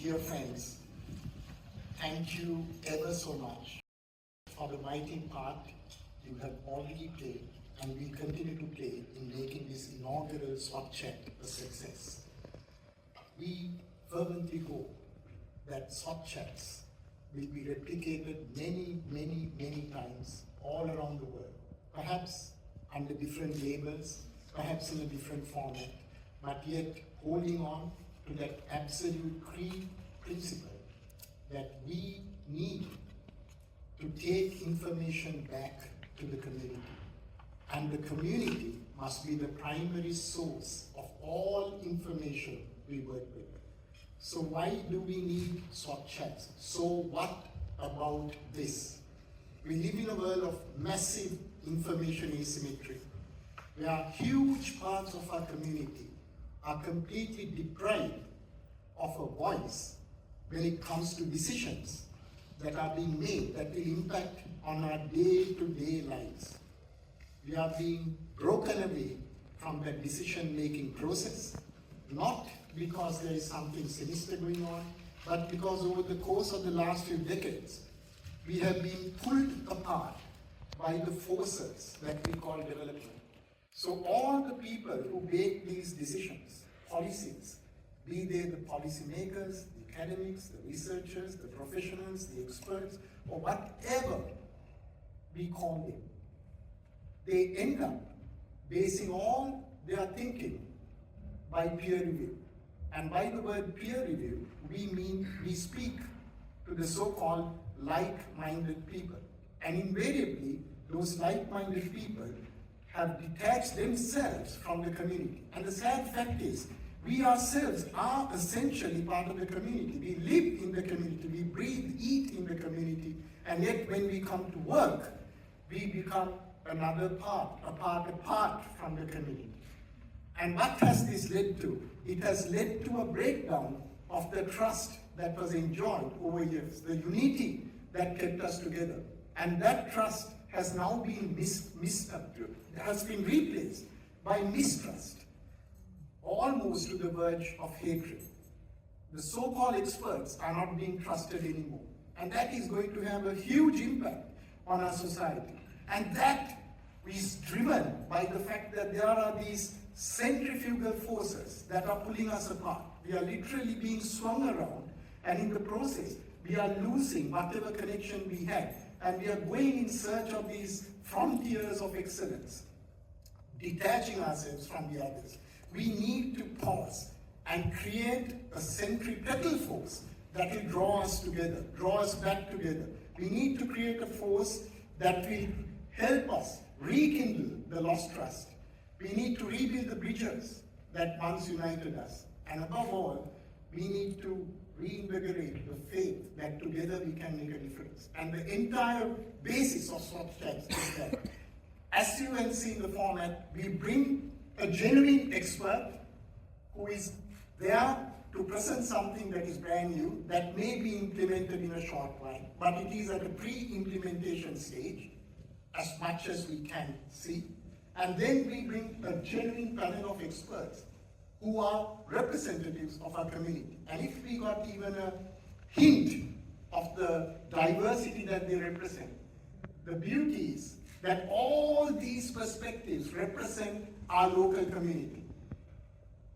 Dear friends, thank you ever so much for the mighty part you have already played and will continue to play in making this inaugural SWATchat a success. We fervently hope that SWATchats will be replicated many times all around the world, perhaps under different labels, perhaps in a different format, but yet holding on to that absolute principle that we need to take information back to the community. And the community must be the primary source of all information we work with. So why do we need SWATchats? So what about this? We live in a world of massive information asymmetry, where huge parts of our community are completely deprived of a voice when it comes to decisions that are being made that will impact on our day-to-day lives. We are being broken away from that decision-making process, not because there is something sinister going on, but because over the course of the last few decades, we have been pulled apart by the forces that we call development. So all the people who make these decisions, policies, be they the policymakers, the academics, the researchers, the professionals, the experts, or whatever we call them, they end up basing all their thinking by peer review. And by the word peer review, we speak to the so-called like-minded people. And invariably, those like-minded people have detached themselves from the community. And the sad fact is, we ourselves are essentially part of the community. We live in the community, we breathe, eat in the community, and yet when we come to work, we become another part, apart from the community. And what has this led to? It has led to a breakdown of the trust that was enjoyed over years, the unity that kept us together. And that trust has now been has been replaced by mistrust, almost to the verge of hatred. The so-called experts are not being trusted anymore. And that is going to have a huge impact on our society. And that is driven by the fact that there are these centrifugal forces that are pulling us apart. We are literally being swung around, and in the process, we are losing whatever connection we had. And we are going in search of these frontiers of excellence, detaching ourselves from the others. We need to pause and create a centripetal force that will draw us together, draw us back together. We need to create a force that will help us rekindle the lost trust. We need to rebuild the bridges that once united us. And above all, we need to reinvigorate the faith that together we can make a difference. And the entire basis of SWATchats is that, as you will see in the format, we bring a genuine expert who is there to present something that is brand new, that may be implemented in a short while, but it is at a pre-implementation stage, as much as we can see. And then we bring a genuine panel of experts who are representatives of our community. And if we got even a hint of the diversity that they represent, the beauty is that all these perspectives represent our local community.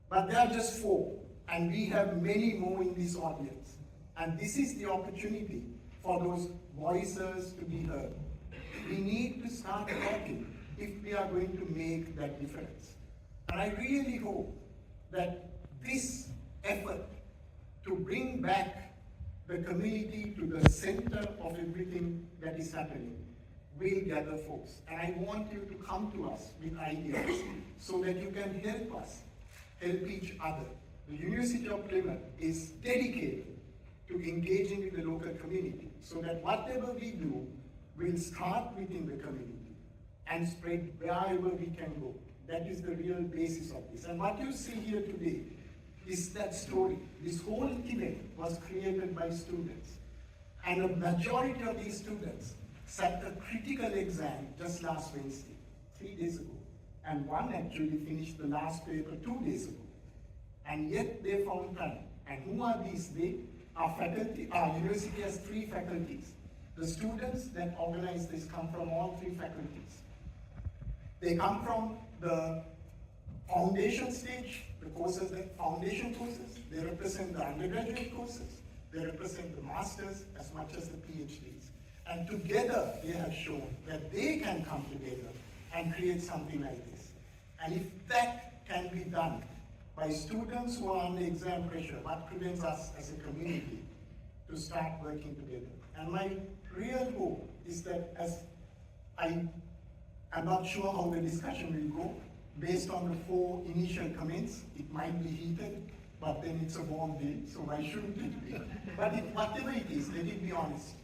But there are just 4, and we have many more in this audience. And this is the opportunity for those voices to be heard. We need to start talking if we are going to make that difference. And I really hope that this effort to bring back the community to the center of everything that is happening will gather force. And I want you to come to us with ideas so that you can help us help each other. The University of Plymouth is dedicated to engaging with the local community so that whatever we do will start within the community and spread wherever we can go. That is the real basis of this. And what you see here today is that story. This whole event was created by students. And a majority of these students sat a critical exam just last Wednesday, 3 days ago. And one actually finished the last paper 2 days ago. And yet they found time And who are these? They are faculty, our university has 3 faculties. The students that organize this come from all 3 faculties. They come from the foundation stage, the courses, the foundation courses. They represent the undergraduate courses. They represent the masters as much as the PhDs. And together they have shown that they can come together and create something like this. And if that can be done by students who are under exam pressure, what prevents us as a community to start working together? And my real hope is that, as I'm not sure how the discussion will go, based on the 4 initial comments, it might be heated, but then it's a warm day, so why shouldn't it be? But whatever it is, let it be honest.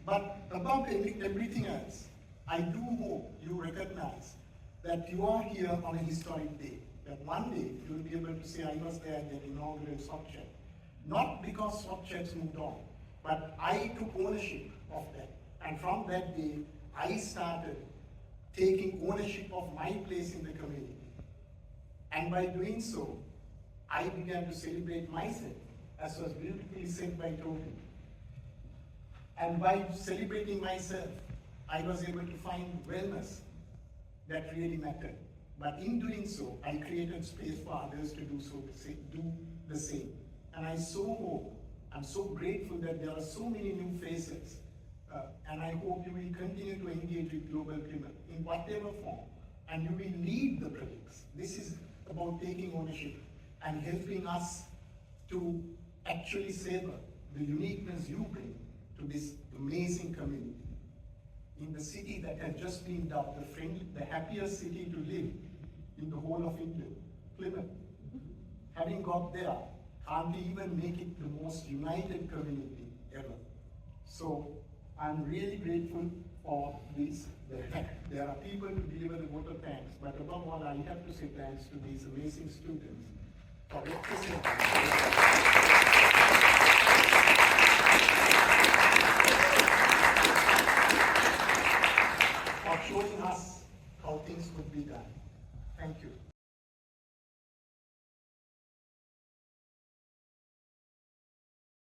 But above everything else, I do hope you recognize that you are here on a historic day, that one day you'll be able to say, I was there at the inaugural SWATchat. Not because SWATchats moved on, but I took ownership of that. And from that day, I started taking ownership of my place in the community. And by doing so, I began to celebrate myself, as was beautifully said by Toby. And by celebrating myself, I was able to find wellness that really mattered. But in doing so, I created space for others to do the same. And I so hope, I'm so grateful that there are so many new faces, and I hope you will continue to engage with Global Plymouth in whatever form, and you will lead the projects. This is about taking ownership and helping us to actually savor the uniqueness you bring to this amazing community. In the city that has just been dubbed the happiest city to live in the whole of England, Plymouth. Having got there, can't even make it the most united community ever. So I'm really grateful for this. There are people to deliver the vote of thanks, but above all, I have to say thanks to these amazing students for representing. For showing us how things could be done. Thank you.